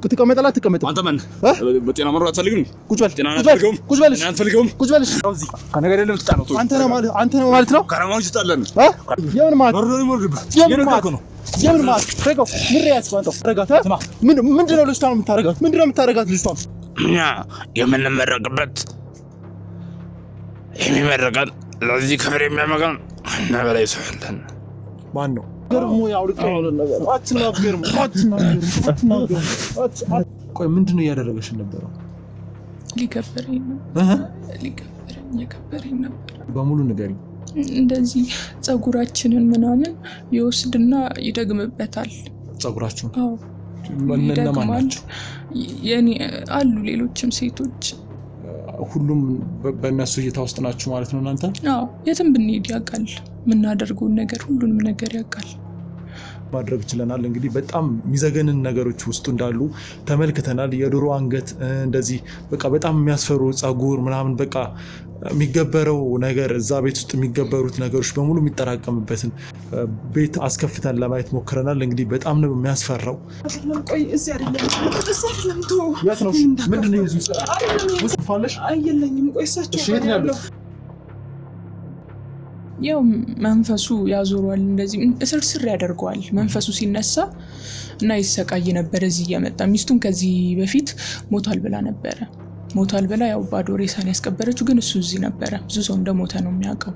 تكمل أنت من بتينا مرة تسلقني كوش بالش أنا قاعد ألم تتعلم أنت أنا مالتنا كرامة تتعلم يوم ما يوم ما رجع من رياض كنتو رجعت من دون لستان متارجات لستان يوم نمر رقبت يمي مرقان لذي كفر يمي مقان أنا بلا يسحلن مانو قرمو يا ولد أتنا قرمو ቆይ ምንድነው ያደረገሽ ነበር ሊከፈረኝ ነበር በሙሉ ንገሪ እንደዚህ ጸጉራችንን ምናምን ይወስድና ይደግምበታል ጸጉራችሁን አዎ ማንነማን ናቸው የኔ አሉ ሌሎችም ሴቶች ሁሉም በእነሱ እየታወስጥ ናችሁ ማለት ነው እናንተ አዎ የትም ብንሄድ ያውቃል ምናደርገው ነገር ሁሉንም ነገር ያውቃል ማድረግ ይችላል እንግዲህ በጣም ሚዘገንን ነገሮች ውስጥ እንዳሉ ተመልክተናል የዶሮ አንገት እንደዚህ በቃ በጣም የሚያስፈሩ ጸጉር ምናምን በቃ የሚገበረው ነገር እዛ ቤት ውስጥ የሚገበሩት ነገሮች በሙሉ የሚጠራቀምበትን ቤት አስከፍተን ለማየት ሞክረናል እንግዲህ በጣም ነው የሚያስፈራው ቆይ እዚህ አይደለም ቶ ያት ነው ምንድነው ይዙ ውስጥ ፋለሽ አይየለኝም ቆይ እሳቸው ያው መንፈሱ ያዞራል እንደዚህ እስርስር ያደርጋል መንፈሱ ሲነሳ እና ይሰቃይ ነበር እዚህ ያመጣ ሚስቱን ከዚህ በፊት ሞታል ብላ ያው ባዶ ሬሳን ያስቀበረችው ግን እሱ እዚህ ነበር ብዙ ሰው እንደሞተ ነው የሚያውቀው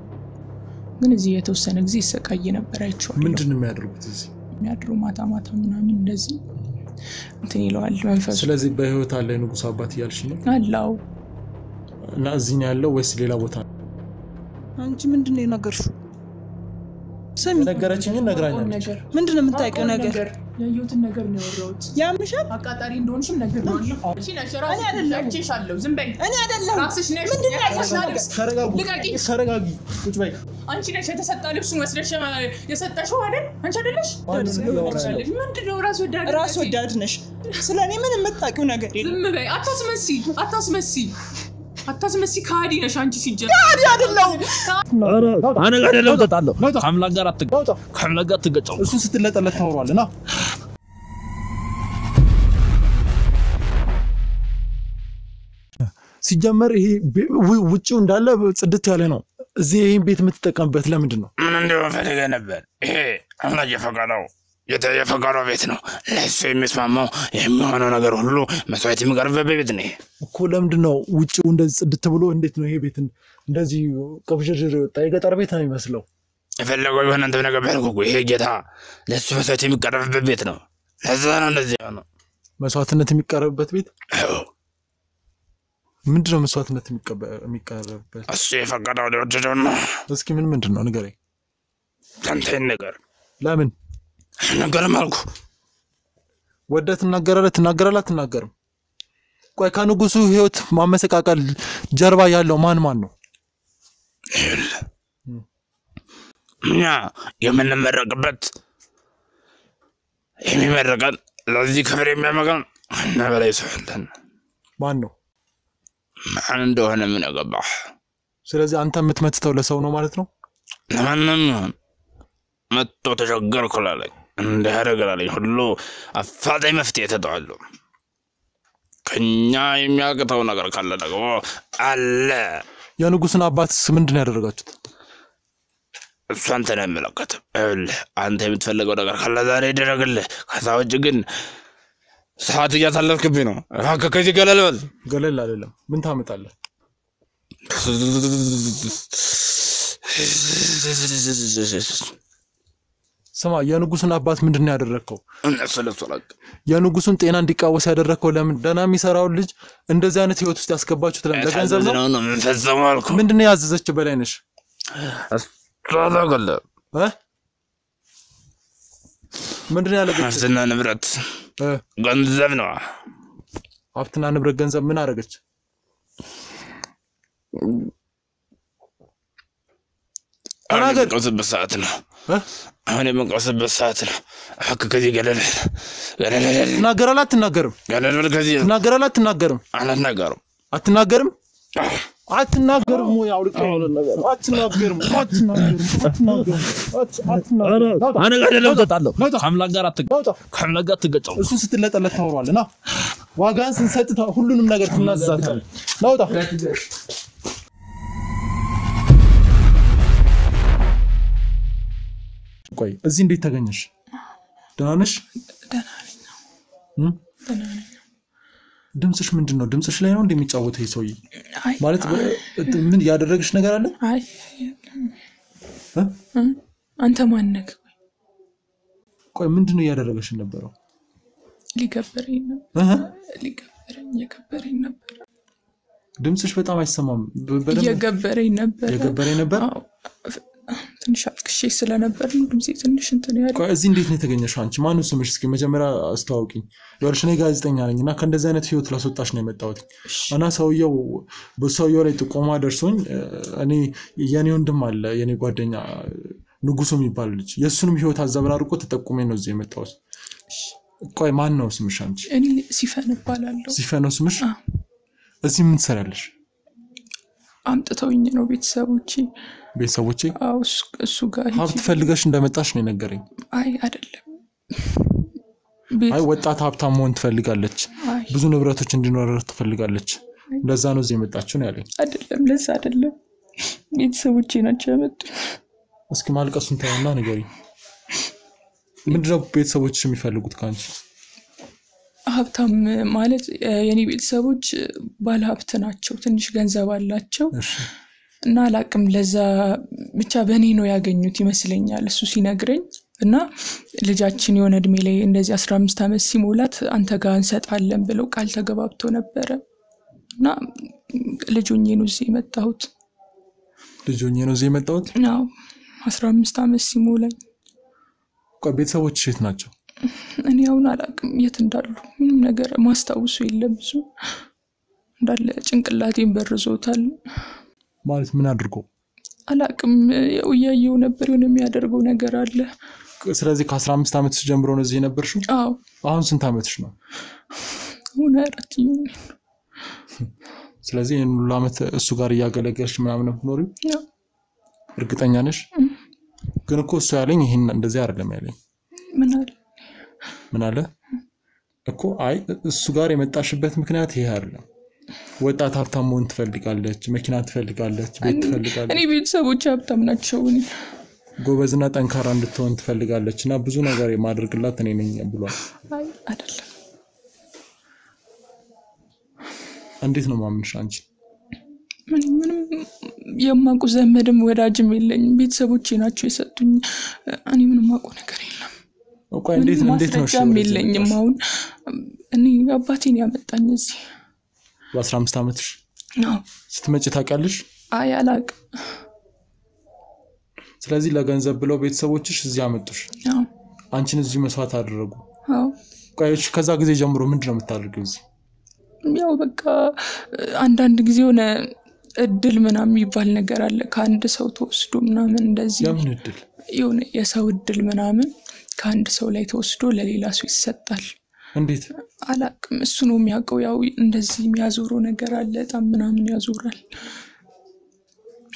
ግን እዚህ የተወሰነ ጊዜ ይሰቃይ ነበር አይቻለሁ ምንድነው የሚያደርጉት እዚህ የሚያድሩ ማታ ምናምን እንደዚህ እንትን ይለዋል መንፈሱ ስለዚህ በህይወት አለ ንጉስ አባት ይያልሽ ነው አላው እና እዚህ ነው ያለው ወይስ ሌላ ቦታ አንቺ ምንድነው የነገርሽው ሰሚ ነገረችኝ ነግራኛለች ምንድነው የምታውቂው ነገር ያየሁትን ነገር ነው ያወራሁት ያምሻል አቃጣሪ እንደሆንሽም ነገር ነው እሺ ነሽራ እኔ አይደለም ዝም በይ እኔ አይደለም ራስሽ ነሽ ምንድነው ያልሽው ተረጋጊ ቁጭ በይ አንቺ ነሽ የተሰጣ ልብሱን ወስደሽ የሰጠሽው አይደል አንቺ አይደለሽ ምንድነው ራስ ወዳድ ነሽ ስለኔ ምን የምታውቂው ነገር የለም ዝም በይ አታስመሲ ካዲ ነሽ አንቺ ሲጀምር ካዲ አይደለም انا قاعد لو تطالو حمله غارت تገጫው እሱ ስትለጠለት ታወራለና ሲጀመር ይሄ ውጪው እንዳለ ጽድት ያለ ነው እዚህ ይሄን ቤት የምትጠቀምበት ለምንድን ነው ምን እንደው ፈልገ ነበር ይሄ አምላክ የፈቀደው የተፈቀደው ቤት ነው ለሱ የሚስማማው የሚሆነው ነገር ሁሉ መስዋዕት የሚቀርብበት ቤት ነው እኮ ለምንድነው ውጪው እንደዚህ ጽድት ብሎ እንዴት ነው ይሄ ቤት እንደዚህ ቀብጀጅር ወጣ የገጠር ቤት ነው የሚመስለው የፈለገው ይሆን እንደ ነገር በልኩ ይሄ ጌታ ለሱ መስዋዕት የሚቀርብበት ቤት ነው ለዛ ነው እንደዚህ ነው መስዋዕትነት የሚቀርብበት ቤት ምንድነው መስዋዕትነት የሚቀርብበት እሱ የፈቀደው ለወደደው ነው እስኪ ምንድነው ንገረኝ አንተ ነገር ለምን ነገር ማልኩ ወደት ተናገራለህ ቆይ ከንጉሱ ህይወት ማመሰቃቀል ጀርባ ያለው ማን ነው ያ የምንመረቅበት የሚመረቀን ለዚህ ከፍሬ የሚያመቀን እና በላይ ይሰፍልን ማን ነው ማን እንደሆነ ምን ያገባህ ስለዚህ አንተ የምትመትተው ለሰው ነው ማለት ነው ለማንም መጥቶ ተቸገርኩላለኝ እንደ ያረጋለኝ ሁሉ አፋጣኝ መፍትሄ ተጣሉ ከኛ የሚያቀተው ነገር ካለ ደግሞ አለ የንጉስን አባትስ ምንድነው ያደረጋችሁት እሱ አንተን አይመለከትም አንተ የምትፈልገው ነገር ካለ ዛሬ ይደረግልህ ከዛ ውጭ ግን ሰዓት እያሳለፍክብኝ ነው ከዚህ ገለል አይደለም ምን ታመጣለህ ስማ የንጉስን አባት ምንድነው ያደረከው እነሰለሰለክ የንጉስን ጤና እንዲቃወስ ያደረከው ለምን ደና የሚሰራው ልጅ እንደዚህ አይነት ህይወት ውስጥ ያስገባችሁት ለገንዘብ ነው ምንፈጸማልኩ ምንድነው ያዘዘች በላይነሽ አስተላገለ ምንድነው ያለገች ሀብትና ንብረት ገንዘብ ነው ሀብትና ንብረት ገንዘብ ምን አደረገች አናገር ቆስበት ሰዓት ነው አሁን የምንቆስበት ሰዓት ነው ከዚህ ገለል ተናገራላት ተናገርም ገለል ከዚህ ተናገራላት ተናገርም አናናገርም አትናገርም አትናገርም ወይ አውልቀ ያለ ነገር አትናገርም انا قاعد لو تطلع خملا ጋር አትገጫው እሱ ስትለጠለት ታወራለና ዋጋን ስንሰጥ ሁሉንም ነገር ትናዛታለህ ናውጣ ቆይ እዚህ እንዴት ተገኘሽ ደህና ነሽ ድምጽሽ ምንድነው ድምጽሽ ላይ ነው እንደሚጫወተው ይሰውይ ማለት ምን ያደረግሽ ነገር አለ አይ አንተ ማን ነህ ቆይ ምንድነው ያደረገሽ ነበር ሊከበረኝ ነበር ድምጽሽ በጣም አይሰማም የገበረኝ ነበር ትንሽ አጥቅሽ ስለነበር ድምጽ ትንሽ እንትን ያለ ቆይ እዚህ እንዴት ነው የተገኘሽው አንቺ ማን ነው ስምሽ እስኪ መጀመሪያ አስተዋውቂኝ ወርሽ ነኝ ጋዜጠኛ ነኝና ከእንደዚህ አይነት ህይወት ላስወጣሽ ነው የመጣሁት እና ሰውየው ላይ ጥቆማ ደርሶኝ እኔ የኔ ወንድም አለ የኔ ጓደኛ ንጉሱ የሚባል ልጅ የሱንም ህይወት አዘብራርቆ ተጠቁመኝ ነው እዚህ የመጣሁት ቆይ ማን ነው ስምሽ አንቺ እኔ ሲፈን እባላለሁ ሲፈን ነው ስምሽ እዚህ ምን ትሰራለሽ አምጥተውኝ ነው ቤተሰቦቼ አው እሱ ጋር ሀብት ፈልገሽ እንደመጣሽ ነው የነገረኝ አይ አይደለም አይ ወጣት ሀብታም መሆን ትፈልጋለች ብዙ ንብረቶች እንዲኖራት ትፈልጋለች ለዛ ነው እዚህ የመጣችው ነው ያለኝ አይደለም ለዛ አይደለም ቤተሰቦቼ ናቸው ያመጡኝ እስኪ ማልቀሱን ታውና ንገሪኝ ምንድነው ቤተሰቦችሽ የሚፈልጉት ካንቺ ሀብታም ማለት የኔ ቤተሰቦች ባለ ሀብት ናቸው ትንሽ ገንዘብ አላቸው እና አላቅም ለዛ ብቻ በኔ ነው ያገኙት ይመስለኛል እሱ ሲነግረኝ እና ልጃችን የሆነ እድሜ ላይ እንደዚህ 15 አመት ሲሞላት አንተ ጋር እንሰጣለን ብለው ቃል ተገባብተው ነበር እና ልጆኜ ነው እዚህ የመጣሁት ነው 15 አመት ሲሞላኝ ቆይ ቤተሰቦችሽ የት ናቸው እኔ አሁን አላቅም የት እንዳሉ ምንም ነገር ማስታወሱ የለም ብዙ እንዳለ ጭንቅላቴን በርዞታል ማለት ምን አድርጎ አላቅም ያየው ነበር የሆነ የሚያደርገው ነገር አለ ስለዚህ ከ15 አመት ጀምሮ ነው እዚህ ነበርሽው አዎ አሁን ስንት አመትሽ ነው ሁሉ አራትኝ ስለዚህ ሁሉ አመት እሱ ጋር ያገለገልሽ ምናምን ነው ነው እርግጠኛ ነሽ ግን እኮ እሱ ያለኝ ይሄን እንደዚህ አይደለም ያለኝ ምን አለ እኮ አይ እሱ ጋር የመጣሽበት ምክንያት ይሄ አይደለም ወጣት ሀብታም መሆን ትፈልጋለች መኪና ትፈልጋለች ቤት ትፈልጋለች እኔ ቤተሰቦች ሀብታም ናቸው እኔ ጎበዝና ጠንካራ እንድትሆን ትፈልጋለችና ብዙ ነገር የማድርግላት እኔ ነኝ ብሏል አይ አይደለም እንዴት ነው ማምንሽ አንቺ ምንም የማውቀው ዘመድም ወዳጅም የለኝም ቤተሰቦቼ ናቸው የሰጡኝ እኔ ምንም ማውቀው ነገር የለም ቆይ እንዴት ነው የለኝም አሁን እኔ አባቴን ያመጣኝ እዚህ በ15 አመትሽ ነው ስትመጪ ታውቂያለሽ አይ አላውቅም ስለዚህ ለገንዘብ ብለው ቤተሰቦችሽ እዚህ አመጡሽ አዎ አንቺን እዚህ መስዋዕት አደረጉ አዎ ቆይ ከዛ ጊዜ ጀምሮ ምንድነው የምታደርጊው እዚህ ያው በቃ አንዳንድ ጊዜ ሆነ እድል ምናምን የሚባል ነገር አለ ከአንድ ሰው ተወስዶ ምናምን እንደዚህ የምን እድል የሆነ የሰው እድል ምናምን ከአንድ ሰው ላይ ተወስዶ ለሌላ ሰው ይሰጣል እንዴት አላቅም እሱ ነው የሚያውቀው ያው እንደዚህ የሚያዞረው ነገር አለ በጣም ምናምን ያዞራል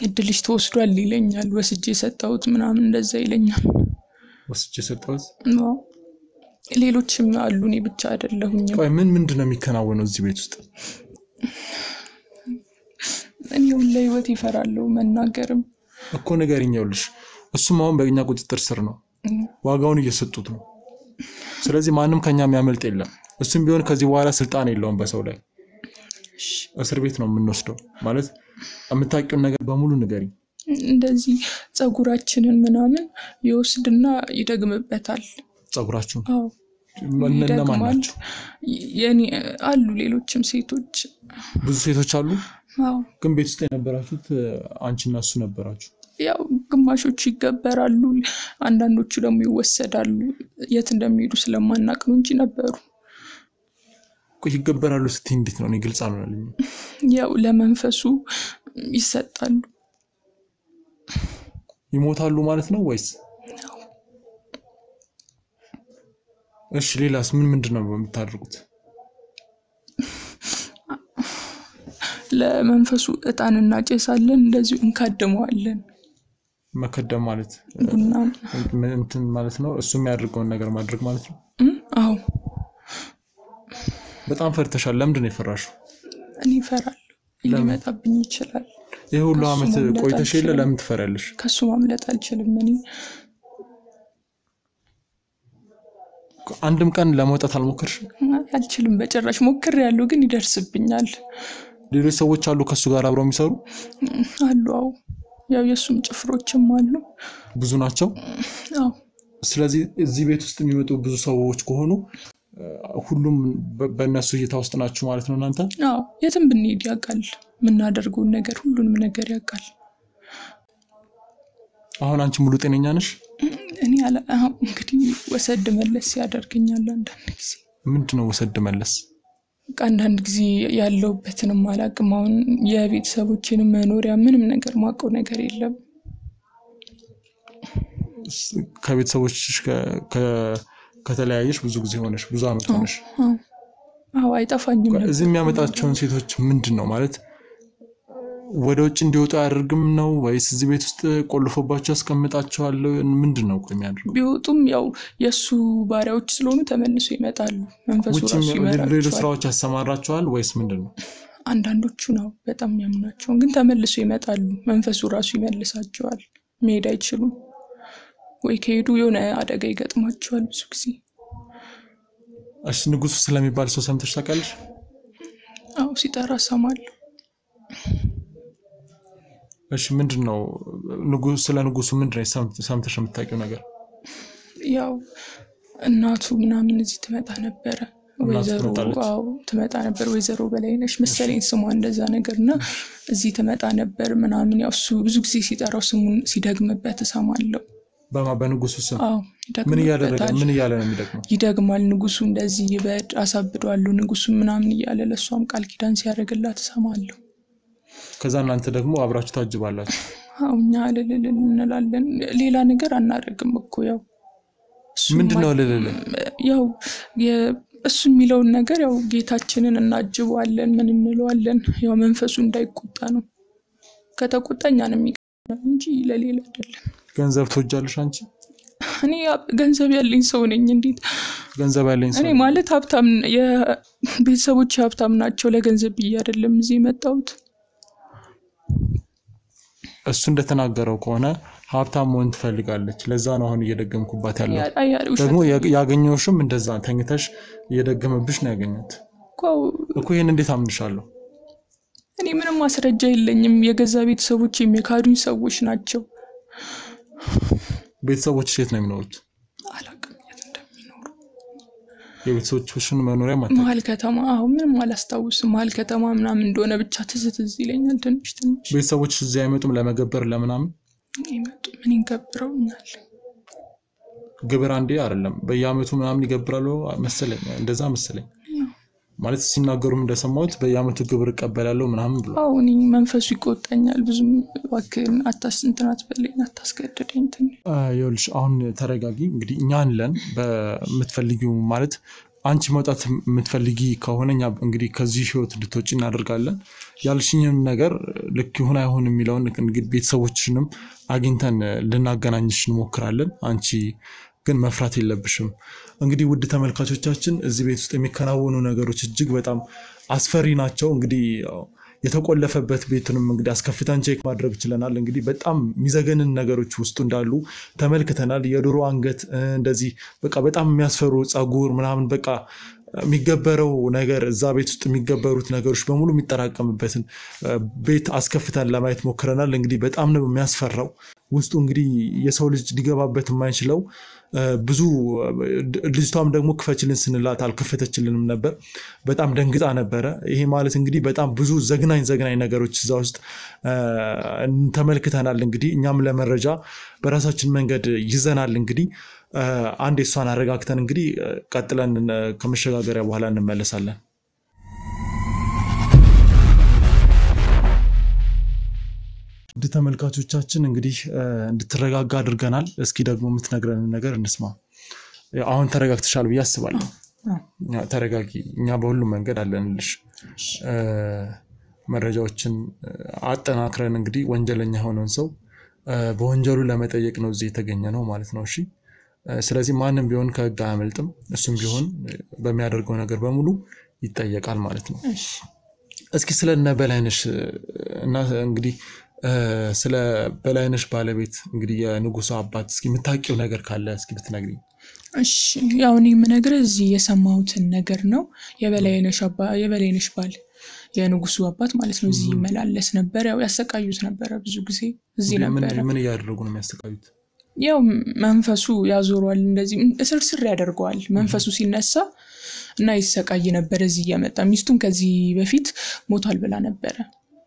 እድልሽ ተወስዷል ይለኛል ወስጄ ሰጣሁት ምናምን እንደዛ ይለኛል ወስጄ ሰጣሁት ነው ሌሎችም አሉ እኔ ብቻ አይደለሁኝ ቆይ ምንድነው የሚከናወነው እዚህ ቤት ውስጥ እኔ ሁሌ ህይወት ይፈራለሁ መናገርም እኮ ነገርኛውልሽ እሱም አሁን በእኛ ቁጥጥር ስር ነው ዋጋውን እየሰጡት ነው ስለዚህ ማንንም ከኛ የሚያመልጥ የለም እሱም ቢሆን ከዚህ በኋላ ስልጣን የለውም በሰው ላይ እስር ቤት ነው የምንወስደው ማለት አምታቂው ነገር በሙሉ ንገሪኝ እንደዚህ ጸጉራችንን ምናምን ይወስድና ይደግምበታል ጸጉራችሁን አዎ እነማን ናቸው የኔ አሉ ሌሎችም ሴቶች ብዙ ሴቶች አሉ አዎ ግን ቤት ውስጥ የነበራችሁት አንቺና እሱ ነበራችሁ ያው ግማሾቹ ይገበራሉ አንዳንዶቹ ደግሞ ይወሰዳሉ የት እንደሚሄዱ ስለማናቅ ነው እንጂ ነበሩ ይገበራሉ ስትይ እንዴት ነው ግልጽ አልሆነልኝ ያው ለመንፈሱ ይሰጣሉ ይሞታሉ ማለት ነው ወይስ እሺ ሌላስ ምንድነው የምታደርጉት ለመንፈሱ እጣን እናጨሳለን እንደዚሁ እንካደመዋለን መከደም ማለት ቡና እንትን ማለት ነው እሱ የሚያደርገውን ነገር ማድረግ ማለት ነው አዎ በጣም ፈርተሻል ለምንድን ነው የፈራሽው እኔ እፈራለሁ ሊመጣብኝ ይችላል ይሄ ሁሉ አመት ቆይተሽ የለ ለምን ትፈራለሽ ከሱ ማምለጥ አልችልም እኔ አንድም ቀን ለመውጣት አልሞከርሽ አልችልም በጭራሽ ሞክሬያለሁ ግን ይደርስብኛል ሌሎች ሰዎች አሉ ከሱ ጋር አብረው የሚሰሩ አሉ አዎ ያው የሱም ጭፍሮችም አሉ ብዙ ናቸው አዎ ስለዚህ እዚህ ቤት ውስጥ የሚመጡ ብዙ ሰዎች ከሆኑ ሁሉም በእነሱ እይታ ውስጥ ናቸው ማለት ነው እናንተ አዎ የትም ብንሄድ ያውቃል ምናደርገው ነገር ሁሉንም ነገር ያውቃል አሁን አንቺ ሙሉ ጤነኛ ነሽ እኔ እንግዲህ ወሰድ መለስ ያደርገኛል አንዳንድ ጊዜ ምንድነው ወሰድ መለስ አንዳንድ ጊዜ ያለውበትንም አላቅም አሁን የቤተሰቦችን መኖሪያ ምንም ነገር ማቀው ነገር የለም ከቤተሰቦችሽ ከተለያየሽ ብዙ ጊዜ ሆነሽ ብዙ አመት ሆነሽ አዎ አይጣፋኝም ነበር እዚህ የሚያመጣቸውን ሴቶች ምንድነው ማለት ወደ ውጭ እንዲወጡ ያደርግም ነው ወይስ እዚህ ቤት ውስጥ ቆልፎባቸው ያስቀምጣቸዋል ምንድነው የሚያደርገው ቢወጡም ያው የሱ ባሪያዎች ስለሆኑ ተመልሶ ይመጣሉ መንፈሱ ራሱ ይመራቸዋል ሌሎች ስራዎች ያሰማራቸዋል ወይስ ምንድነው አንዳንዶቹ ነው በጣም ያምናቸው ግን ተመልሶ ይመጣሉ መንፈሱ ራሱ ይመልሳቸዋል መሄድ አይችሉም ወይ ከሄዱ የሆነ አደጋ ይገጥማቸዋል ብዙ ጊዜ እሺ ንጉሱ ስለሚባል ሰው ሰምተሽ ታውቃለሽ አዎ ሲጠራ ሰማለሁ እሺ ምንድነው ስለ ንጉሱ ምንድነው ሰምተሽ የምታውቂው ነገር ያው እናቱ ምናምን እዚህ ትመጣ ነበር ወይዘሮ አዎ ትመጣ ነበር ወይዘሮ በላይነሽ መሰለኝ ስሟ እንደዛ ነገርና እዚህ ትመጣ ነበር ምናምን ያው እሱ ብዙ ጊዜ ሲጠራው ስሙን ሲደግምበት ሰማለሁ በንጉሱ ስም አዎ ምን እያለ ነው የሚደግመው ይደግማል ንጉሱ እንደዚህ ይበድ አሳብዷል ንጉሱ ምናምን እያለ ለሷም ቃል ኪዳን ሲያደርግላት ሰማለሁ ከዛ እናንተ ደግሞ አብራችሁ ታጅባላችሁ አውኛ እንላለን ሌላ ነገር አናደርግም እኮ ያው ምንድነው ያው እሱ የሚለው ነገር ያው ጌታችንን እናጅባለን ምን እንለዋለን ያው መንፈሱ እንዳይቆጣ ነው ከተቆጣኛንም ይቀር እንጂ ለሌላ አይደለም ገንዘብ ትወጃለሽ አንቺ እኔ ገንዘብ ያለኝ ሰው ነኝ እንዴት ገንዘብ ያለኝ ሰው እኔ ማለት ሀብታም የቤተሰቦች ሀብታም ናቸው ለገንዘብ ብዬ አይደለም እዚህ መጣሁት እሱ እንደተናገረው ከሆነ ሀብታም መሆን ትፈልጋለች ለዛ ነው አሁን እየደገምኩባት ያለው ደግሞ ያገኘውሽም እንደዛ ተኝተሽ እየደገመብሽ ነው ያገኘት እኮ ይሄን እንዴት አምንሻለሁ እኔ ምንም ማስረጃ የለኝም የገዛ ቤተሰቦች የሚካዱኝ ሰዎች ናቸው ቤተሰቦች የት ነው የሚኖሩት አላውቅም የት እንደሚኖሩ የቤተሰቦችሽን መኖሪያ መሀል ከተማ አሁን ምንም አላስታውስም መሀል ከተማ ምናምን እንደሆነ ብቻ ትዝ ይለኛል ትንሽ ቤተሰቦች እዚህ አይመጡም ለመገበር ለምናምን ይመጡ ምን ይገብረውኛል ግብር አንዴ አይደለም በየአመቱ ምናምን ይገብራሉ መሰለኝ እንደዛ መሰለኝ ማለት ሲናገሩም እንደሰማሁት በየአመቱ ግብር ቀበላለው ምናምን ብሎ አሁን መንፈሱ ይቆጣኛል ብዙም ዋክን አታስንትናት በለኝ አታስገድደኝ ይኸውልሽ አሁን ተረጋጊ እንግዲህ እኛ አለን በመትፈልጊው ማለት አንቺ መውጣት የምትፈልጊ ከሆነኛ እንግዲህ ከዚህ ህይወት እንድትወጪ እናደርጋለን ያልሽኝን ነገር ልክ ይሁን አይሁን የሚለውን እንግዲህ ቤተሰቦችንም አግኝተን ልናገናኝሽ እንሞክራለን አንቺ ግን መፍራት የለብሽም እንግዲህ ውድ ተመልካቾቻችን እዚህ ቤት ውስጥ የሚከናወኑ ነገሮች እጅግ በጣም አስፈሪ ናቸው እንግዲህ የተቆለፈበት ቤቱንም እንግዲህ አስከፍተን ቼክ ማድረግ ይችላል እንግዲህ በጣም ሚዘገንን ነገሮች ውስጥ እንዳሉ ተመልክተናል የዶሮ አንገት እንደዚህ በቃ በጣም የሚያስፈሩ ጸጉር ምናምን በቃ የሚገበረው ነገር እዛ ቤት ውስጥ የሚገበሩት ነገሮች በሙሉ የሚጠራቀምበትን ቤት አስከፍተን ለማየት ሞክረናል እንግዲህ በጣም ነው የሚያስፈራው ውስጡ እንግዲህ የሰው ልጅ ሊገባበት የማይችለው ብዙ ልጅቷም ደግሞ ክፈችልን ስንላት አልከፈተችልንም ነበር በጣም ደንግጣ ነበር ይሄ ማለት እንግዲህ በጣም ብዙ ዘግናኝ ነገሮች እዛ ውስጥ ተመልክተናል እንግዲህ እኛም ለመረጃ በራሳችን መንገድ ይዘናል እንግዲህ አንድ እሷን አረጋግተን እንግዲህ ቀጥለን ከመሸጋገሪያ በኋላ እንመለሳለን ተመልካቾቻችን እንግዲህ እንድትረጋጋ አድርገናል እስኪ ደግሞ የምትነግረን ነገር እንስማ አሁን ተረጋግተሻል ብዬ አስባለሁ ተረጋጊ እኛ በሁሉ መንገድ አለንልሽ መረጃዎችን አጠናክረን እንግዲህ ወንጀለኛ ሆነን ሰው በወንጀሉ ለመጠየቅ ነው እዚህ የተገኘ ነው ማለት ነው። እሺ ስለዚህ ማንንም ቢሆን ከህግ አያመልጥም እሱም ቢሆን በሚያደርገው ነገር በሙሉ ይጠየቃል ማለት ነው። እስኪ ስለነ በላይነሽ እና እንግዲህ ስለ በላይነሽ ባለቤት እንግዲህ የንጉሱ አባት እስኪ የምታውቂው ነገር ካለ እስኪ ብትነግሪኝ። እሺ ያው እኔ የምነግርህ እዚህ የሰማሁትን ነገር ነው። የበላይነሽ ባል የንጉሱ አባት ማለት ነው እዚህ ይመላለስ ነበር። ያው ያሰቃዩት ነበር ብዙ ጊዜ እዚህ ነበር። ምን ያደርጉ ነው የሚያሰቃዩት? ያው መንፈሱ ያዞራል እንደዚህ እስርስር ያደርገዋል መንፈሱ ሲነሳ እና ይሰቃይ ነበር እዚህ ያመጣ። ሚስቱም ከዚህ በፊት ሞታል ብላ ነበር።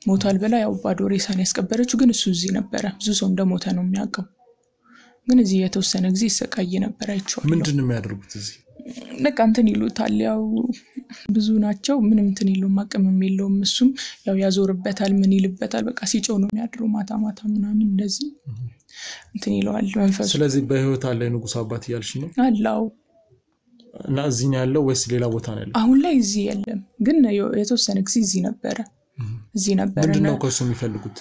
ሞታል ብላ ያው ባዶ ሬሳን ያስቀበረችው ግን እሱ እዚህ ነበር። ብዙ ሰው እንደሞተ ነው የሚያውቀው። ግን እዚህ የተወሰነ ጊዜ ይሰቃይ ነበር አይቼዋለሁ። ምንድነው የሚያደርጉት እዚህ? በቃ እንትን ይሉታል ያው ብዙ ናቸው ምንም እንትን የለውም አቅምም የለውም። እሱም ያው ያዞርበታል ምን ይልበታል በቃ ሲጮህ ነው የሚያድረው ማታ ማታ ምናምን እንደዚህ እንትን ይለዋል መንፈሱ። ስለዚህ በህይወት አለ ንጉስ አባት ያልሽ ነው? አላው እና እዚህ ነው ያለው ወይስ ሌላ ቦታ ነው ያለው? አሁን ላይ እዚህ የለም ግን የተወሰነ ጊዜ እዚህ ነበር። እዚህ ነበር። ምንድነው ከሱ የሚፈልጉት?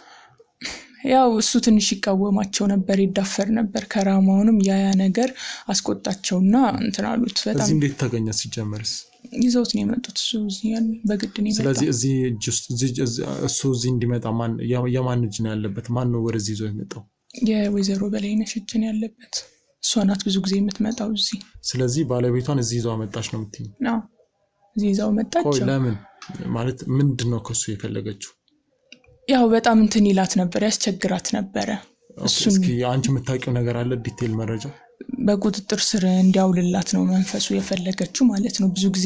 ያው እሱ ትንሽ ይቃወማቸው ነበር ይዳፈር ነበር። ከራማውንም ያ ነገር አስቆጣቸውና እንትን አሉት በጣም። እዚህ እንዴት ተገኘ ሲጀመርስ? ይዘውት ነው የመጡት እሱ እዚህ ያለ በግድ ነው የመጣው። ስለዚህ እዚህ እሱ እዚህ እንዲመጣ የማን እጅ ነው ያለበት? ማን ነው ወደዚህ ይዘው የመጣው? የወይዘሮ በላይነሽ እጅ ነው ያለበት። እሷ ናት ብዙ ጊዜ የምትመጣው እዚህ። ስለዚህ ባለቤቷን እዚህ ይዘው መጣች ነው የምትይኝ? አዎ እዚህ ይዘው መጣች። ቆይ ለምን ማለት ምንድነው ከሱ የፈለገችው? ያው በጣም እንትን ይላት ነበር ያስቸግራት ነበር። እስኪ አንቺ የምታውቂው ነገር አለ ዲቴል መረጃ? በቁጥጥር ስር እንዲያውልላት ነው መንፈሱ የፈለገችው ማለት ነው። ብዙ ጊዜ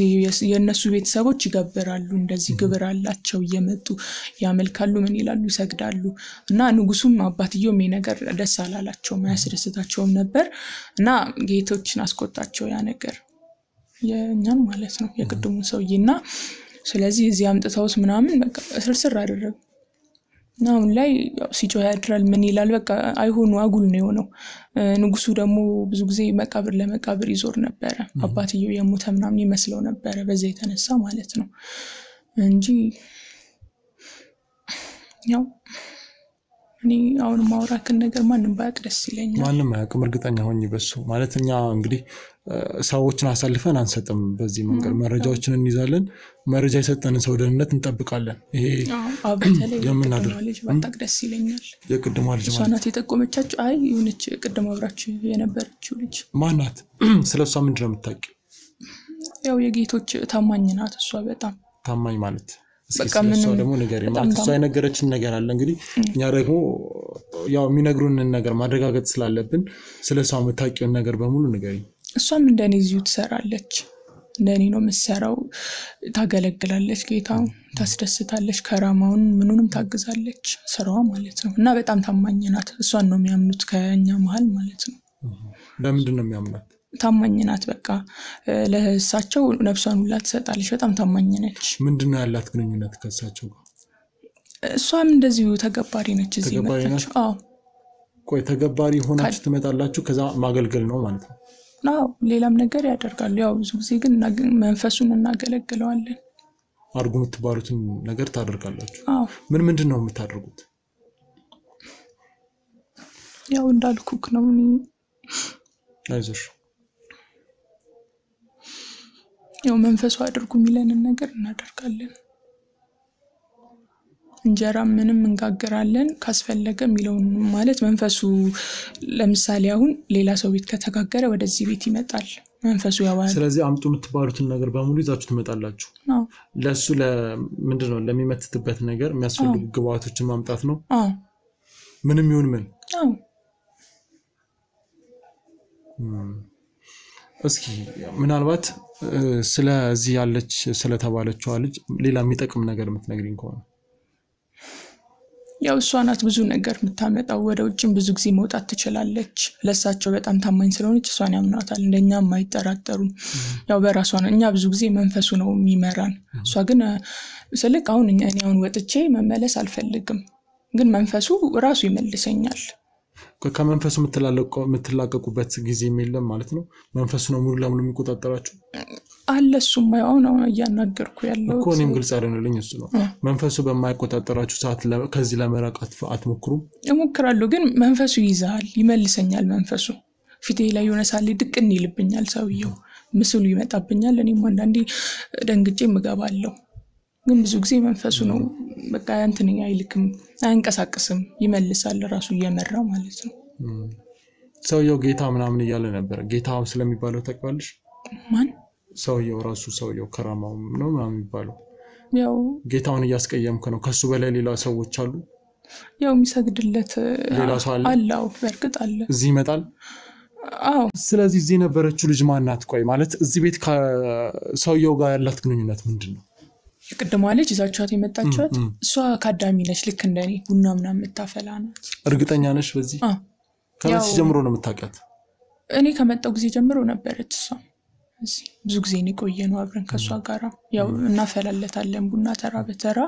የነሱ ቤተሰቦች ይገብራሉ እንደዚህ ግብር አላቸው እየመጡ ያመልካሉ ምን ይላሉ ይሰግዳሉ። እና ንጉሱም አባትየው ነገር ደስ አላላቸው ማያስደስታቸውም ነበር እና ጌቶችን አስቆጣቸው ያ ነገር የኛን ማለት ነው የቅድሙን ሰውዬና ስለዚህ እዚህ አምጥተውት ምናምን በቃ እስርስር አደረጉ። አሁን ላይ ሲጮህ ያድራል ምን ይላል በቃ አይሆኑ አጉል ነው የሆነው። ንጉሱ ደግሞ ብዙ ጊዜ መቃብር ለመቃብር ይዞር ነበር። አባትየው የሞተ ምናምን ይመስለው ነበር በዛ የተነሳ ማለት ነው እንጂ ያው እኔ አሁን ማውራከን ነገር ማንንም ባያቅ ደስ ይለኛል። ማንንም አያውቅም እርግጠኛ ሆኜ በሱ ማለት እኛ እንግዲህ ሰዎችን አሳልፈን አንሰጥም። በዚህ መንገድ መረጃዎችን እንይዛለን። መረጃ የሰጠንን ሰው ደህንነት እንጠብቃለን። ይሄ አበተለይ የምናደርገው ልጅ ባጣቅ ደስ ይለኛል። የቅድሟ ልጅ እሷ ናት የጠቆመቻችሁ? አይ የሆነች ቅድም አብራችሁ የነበረችው ልጅ ማን ናት? ስለሷ ምንድነው የምታውቂው? ያው የጌቶች ታማኝ ናት እሷ በጣም ታማኝ ማለት በቃ ስለሷ ደግሞ ነገር ማለት እሷ የነገረችን ነገር አለ። እንግዲህ እኛ ደግሞ ያው የሚነግሩንን ነገር ማረጋገጥ ስላለብን ስለሷ የምታውቂውን ነገር በሙሉ ንገሪኝ። እሷም እንደኔ እዚሁ ትሰራለች እንደኔ ነው የምትሰራው። ታገለግላለች ጌታው ታስደስታለች ከራማውን ምኑንም ታግዛለች ስራዋ ማለት ነው። እና በጣም ታማኝ ናት። እሷን ነው የሚያምኑት ከኛ መሃል ማለት ነው። ለምንድን ነው የሚያምኑት? ታማኝ ናት በቃ ለእሳቸው ነፍሷን ሁላ ትሰጣለች። በጣም ታማኝ ነች። ምንድነው ያላት ግንኙነት ከእሳቸው ጋር? እሷም እንደዚሁ ተገባሪ ነች እዚህ መጣች። አዎ ቆይ ተገባሪ ሆናችሁ ትመጣላችሁ ከዛ ማገልገል ነው ማለት ነው? አዎ ሌላም ነገር ያደርጋሉ። ያው ብዙ ጊዜ ግን መንፈሱን እናገለግለዋለን። አርጉ የምትባሉትን ነገር ታደርጋላችሁ? አዎ ምንድን ነው የምታደርጉት? ያው እንዳልኩክ ነው። አይዞሽ ያው መንፈሱ አድርጉ የሚለንን ነገር እናደርጋለን። እንጀራ ምንም እንጋግራለን ካስፈለገ የሚለውን ማለት መንፈሱ ለምሳሌ አሁን ሌላ ሰው ቤት ከተጋገረ ወደዚህ ቤት ይመጣል መንፈሱ ያዋል። ስለዚህ አምጡ የምትባሉትን ነገር በሙሉ ይዛችሁ ትመጣላችሁ? አዎ ለሱ ለምንድነው ለሚመትትበት ነገር የሚያስፈልጉ ግብአቶችን ማምጣት ነው? አዎ ምንም ይሁን ምን? አዎ እስኪ ምናልባት ስለዚህ ያለች ስለተባለችው ልጅ ሌላ የሚጠቅም ነገር የምትነግሪኝ ከሆነ? ያው እሷ ናት ብዙ ነገር የምታመጣው። ወደ ውጭም ብዙ ጊዜ መውጣት ትችላለች። ለሳቸው በጣም ታማኝ ስለሆነች እሷን ያምናታል። እንደኛም አይጠራጠሩም። ያው በራሷ ነው። እኛ ብዙ ጊዜ መንፈሱ ነው የሚመራን። እሷ ግን ስለቅ አሁን እኔ አሁን ወጥቼ መመለስ አልፈልግም ግን መንፈሱ ራሱ ይመልሰኛል። ከመንፈሱ የምትላቀቁበት ጊዜ የለም ማለት ነው? መንፈሱ ነው ሙሉ ለሙሉ የሚቆጣጠራችሁ? አለሱም አሁን እያናገርኩ ያለው እኮ እኔም ግልጽ አይደለልኝ እሱ ነው መንፈሱ በማይቆጣጠራችሁ ሰዓት ከዚህ ለመራቃት አትሞክሩ እሞክራለሁ ግን መንፈሱ ይዛል ይመልሰኛል መንፈሱ ፊቴ ላይ የሆነ ሳለ ድቅን ይልብኛል ሰውየው ምስሉ ይመጣብኛል እኔም አንዳንዴ ደንግጬ ምገባለሁ ግን ብዙ ጊዜ መንፈሱ ነው በቃ አንተኛ አይልክም አይንቀሳቀስም ይመልሳል ራሱ እየመራ ማለት ነው ሰውየው ጌታ ምናምን ይያለ ነበር ጌታው ስለሚባለው ተቀበልሽ ማን ሰውየው ራሱ ሰውየው ከራማው ነው ምናምን የሚባለው ያው ጌታውን ያስቀየምከ ነው ከሱ በላይ ሌላ ሰዎች አሉ ያው የሚሰግድለት ሌላ ሰው አለ አላው በርግጥ አለ እዚህ ይመጣል አዎ ስለዚህ እዚህ ነበረችው ልጅ ማናት ቆይ ማለት እዚህ ቤት ከሰውየው ጋር ያላት ግንኙነት ምንድነው የቅድማ ልጅ ይዛቻት የመጣቻት እሷ ካዳሚ ነች ልክ እንደኔ ቡና ምናምን መታፈላ ናት እርግጠኛ ነሽ በዚህ ከመቼ ጀምሮ ነው የምታውቃት እኔ ከመጣው ጊዜ ጀምሮ ነበረች እሷ ብዙ ጊዜ ነው ቆየነው አብረን ከሷ ጋራ ያው እናፈላለታለን ቡና ተራ በተራ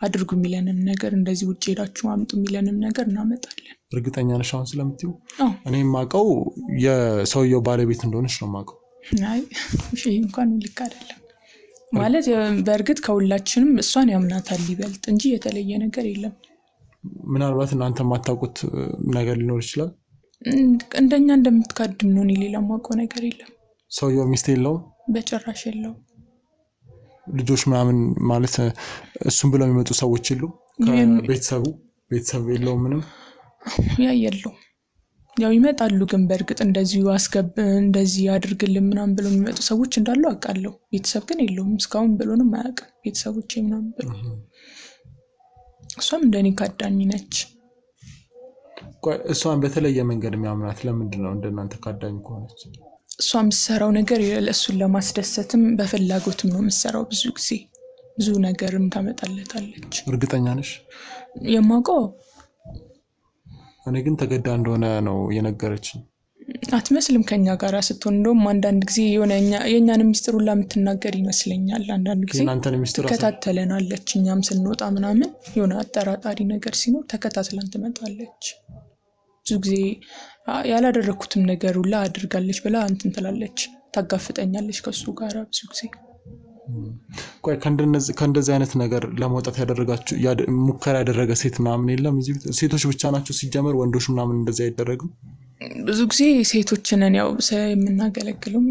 አድርጉ የሚለንም ነገር እንደዚህ ውጪ ሄዳችሁ አምጡ የሚለንም ነገር እናመጣለን እርግጠኛ ነሽ አሁን ስለምትዩ እኔ ማቀው የሰውየው ባለቤት እንደሆነች ነው ማቀው አይ እሺ እንኳን ልክ አይደለም ማለት በርግጥ ከሁላችንም እሷን ያምናታል ሊበልጥ እንጂ የተለየ ነገር የለም ምናልባት እናንተ ማታውቁት ነገር ሊኖር ይችላል እንደኛ እንደምትካድም ነው ሌላ ማውቀው ነገር የለም ሰውየው ሚስት የለው በጭራሽ የለው ልጆች ምናምን ማለት እሱም ብለው የሚመጡ ሰዎች ይሉ ቤተሰብ የለው ምንም ያ የለው ያው ይመጣሉ ግን በርግጥ እንደዚህ ዋስገብ እንደዚህ ያድርግልን ምናምን ብለው የሚመጡ ሰዎች እንዳሉ አውቃለሁ ቤተሰብ ግን የለውም እስካሁን ብሎንም አያውቅም ቤተሰቦቼ ምናምን ብለው እሷም እንደኔ ካዳሚ ነች እሷን በተለየ መንገድ የሚያምናት ለምንድን ነው እንደናንተ ካዳሚ ከሆነች እሷ የምትሰራው ነገር ለእሱን ለማስደሰትም በፍላጎትም ነው የምትሰራው ብዙ ጊዜ ብዙ ነገርም ታመጣለታለች እርግጠኛ ነሽ የማውቀው እኔ ግን ተገዳ እንደሆነ ነው የነገረችኝ አትመስልም ከኛ ጋራ ስትሆን እንደውም አንዳንድ ጊዜ የኛን ሚስጥሩን ለምትናገር ይመስለኛል አንዳንድ ጊዜ ተከታተለናለች እኛም ስንወጣ ምናምን የሆነ አጠራጣሪ ነገር ሲኖር ተከታትለን ትመጣለች ብዙ ጊዜ ያላደረኩትም ነገር ሁላ አድርጋለች ብላ እንትን ትላለች ታጋፍጠኛለች ከሱ ጋራ ብዙ ጊዜ ቆይ ከእንደዚህ አይነት ነገር ለማውጣት ያደረጋችሁ ሙከራ ያደረገ ሴት ምናምን የለም እዚህ ሴቶች ብቻ ናቸው ሲጀመር ወንዶች ምናምን እንደዚህ አይደረግም ብዙ ጊዜ ሴቶች ነን ያው የምናገለግለው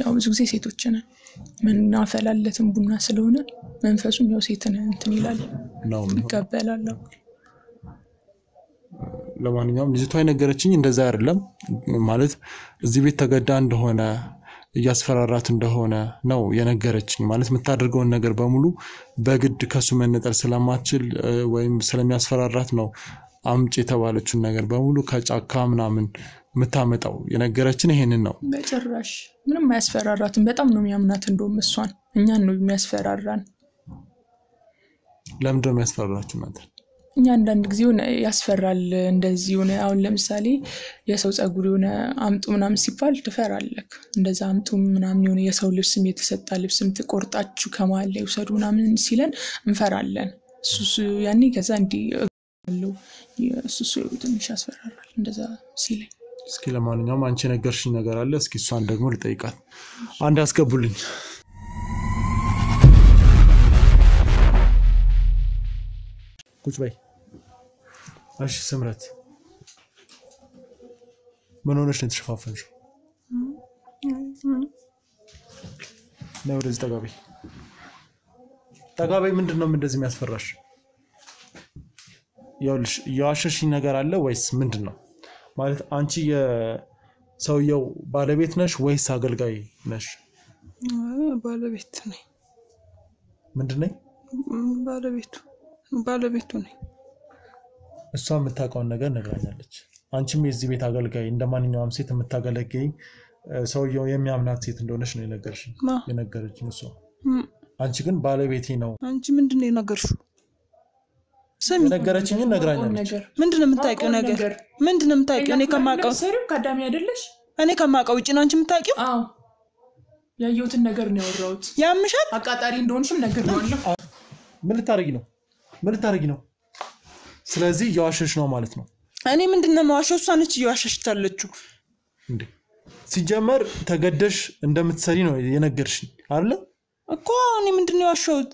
ያው ብዙ ጊዜ ሴቶች ነን ምናፈላለትም ቡና ስለሆነ መንፈሱም ያው ሴትን እንትን ይላል ነው ይቀበላል ለማንኛውም ልጅቷ የነገረችኝ እንደዛ አይደለም ማለት እዚህ ቤት ተገዳ እንደሆነ ያስፈራራት እንደሆነ ነው የነገረችኝ ማለት የምታደርገው ነገር በሙሉ በግድ ከሱ መነጠል ስለማትችል ወይም ስለሚያስፈራራት ነው አምጪ የተባለችው ነገር በሙሉ ከጫካ ምናምን መታመጣው የነገረችን ይሄንን ነው በጭራሽ ምንም ያስፈራራትን በጣም ነው የሚያምናት እንደውም እሷን እኛን ነው የሚያስፈራራን ለምን ነው የሚያስፈራራችሁ እናንተ እኛ አንዳንድ ጊዜ ያስፈራል እንደዚህ ሆነ አሁን ለምሳሌ የሰው ጸጉር ሆነ አምጡ ምናምን ሲባል ትፈራለህ እንደዛ አምጡ ምናምን የሆነ የሰው ልብስም የተሰጣ ልብስም ትቆርጣችሁ ከማል ላይ ወሰዱ ምናምን ሲለን እንፈራለን እሱ ያኔ ከዛ እንዲ ነው እሱ ትንሽ ያስፈራራል እንደዛ ሲለኝ እስኪ ለማንኛውም አንቺ ነገርሽኝ ነገር አለ እስኪ እሷን ደግሞ ልጠይቃት አንድ አስገቡልኝ ቁጭ በይ እሺ ስምረት ምን ሆነሽ ነው ተሸፋፈንሽ ነው ወደዚህ ጠጋበይ ምንድነው እንደዚህ የሚያስፈራሽ ያውልሽ ያዋሸሽኝ ነገር አለ ወይስ ምንድነው ማለት አንቺ የሰውየው ባለቤት ነሽ ወይስ አገልጋይ ነሽ ባለቤት ነኝ ምንድነው ባለቤቱ ነኝ እሷ የምታውቀው ነገር ነግራኛለች አንቺም የዚህ ቤት አገልጋይ እንደማንኛውም ሴት የምታገለግይ ሰውየው የሚያምናት ሴት እንደሆነሽ ነው የነገረችኝ እሷ አንቺ ግን ባለቤቴ ነው አንቺ ምንድነው የነገርሽው ሰሚ ነገረችኝ ነግራኛለች ምንድነው የምታውቂው ነገር ምንድነው የምታውቂው እኔ ከማውቀው ሰሪው ካዳሚ አይደለሽ እኔ ከማውቀው ውጪ ነው አንቺ የምታውቂው አዎ ያየሁትን ነገር ነው ያወራሁት ያምሻል አቃጣሪ እንደሆንሽም ነገር ነው ምን ልታረጊ ነው ስለዚህ ያዋሸሽ ነው ማለት ነው እኔ ምንድነው ማዋሸው እሷ ነች ያዋሸሽ ታለችው እንዴ ሲጀመር ተገደሽ እንደምትሰሪ ነው የነገርሽኝ አይደል እኮ እኔ ምንድነው ያሸውት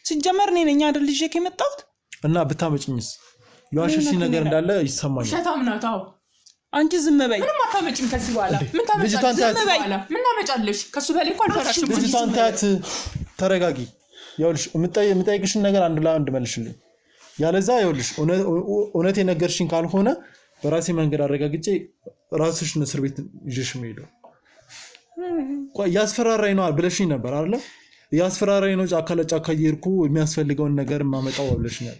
ሲጀመር እኔ ነኝ አይደል ልጅ ከመጣሁት እና ብታመጭኝስ ያዋሸሽኝ ነገር እንዳለ ይሰማኛል ሸታም ናት አው አንቺ ዝም በይ ምንም አታመጭም ከዚህ በኋላ ምን ታመጫለሽ ዝም በይ ምን ታመጫለሽ ከሱ በላይ እንኳን አልፈራሽም ልጅቷን ታያት ተረጋጊ ይኸውልሽ የምጠይቅሽን ነገር አንድ ለአንድ መልሽልኝ ያለዛ ይኸውልሽ እውነት የነገርሽኝ ካልሆነ በራሴ መንገድ አረጋግጬ ራስሽን እስር ቤት ይዤሽ መሄደው ያስፈራራኝ ነው ብለሽኝ ነበር አይደል ያስፈራራኝ ነው ጫካ ለጫካ እየሄድኩ የሚያስፈልገውን ነገር ማመጣው ብለሽኛል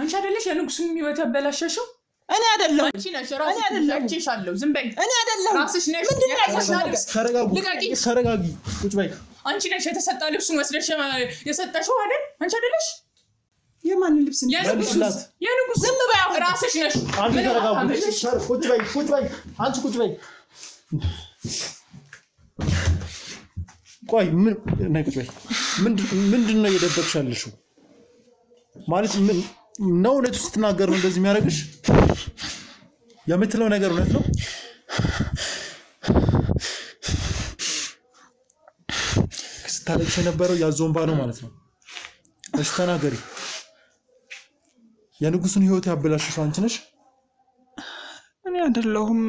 አንቺ አይደለሽ የንጉሱን ህይወት ያበላሸሽው እኔ አይደለም አንቺ ነሽ ራስሽሻለሁ ዝም በይ እኔ አይደለም ራስሽ ነሽ ተረጋጊ ቁጭ በይ አንቺ ነሽ የተሰጣ ልብሱን ወስደሽ የሰጠሽው አይደል አንቺ አይደለሽ የማን ልብስ ነው የንጉስ ዝም በይ ራስሽ ነሽ አንቺ ተረጋጊ ቁጭ በይ አንቺ ቁጭ በይ ቆይ ምን ቁጭ በይ ምንድነው እየደበቅሻለሽው ማለት ምን ነው እውነቱ ስትናገር ነው እንደዚህ የሚያደርግሽ የምትለው ነገር እውነት ነው ስታለቅሽ የነበረው ያዞንባ ነው ማለት ነው እሺ ተናገሪ የንጉሱን ህይወት ያበላሽሽው አንቺ ነሽ እኔ አይደለሁም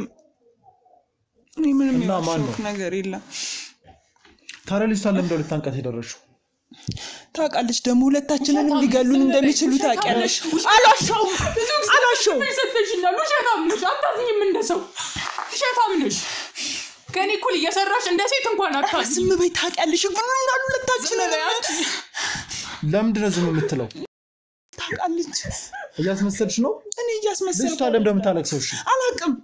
እኔ ምንም ያልኩት ነገር የለም ታረልሽ ታለም እንደው ልታንቀት ይደረሽው ታውቃለች ደግሞ ሁለታችንን ሊገሉን እንደሚችሉ ታውቂያለሽ አላሻው ሰፈሽና ሉሻታም ነሽ አታዝኝም እንደሰው ሉሻታም ነሽ ከኔ እኩል እየሰራሽ እንደ ሴት እንኳን አታዝኝ ዝም በይ ታውቂያለሽ ግን እንዳሉ ሁለታችንን ለምንድን ነው ዝም የምትለው ታውቃለች እያስመሰልሽ ነው እኔ እያስመሰልኩ ልጅ ታለም እንደምታለቅሰው እሺ አላውቅም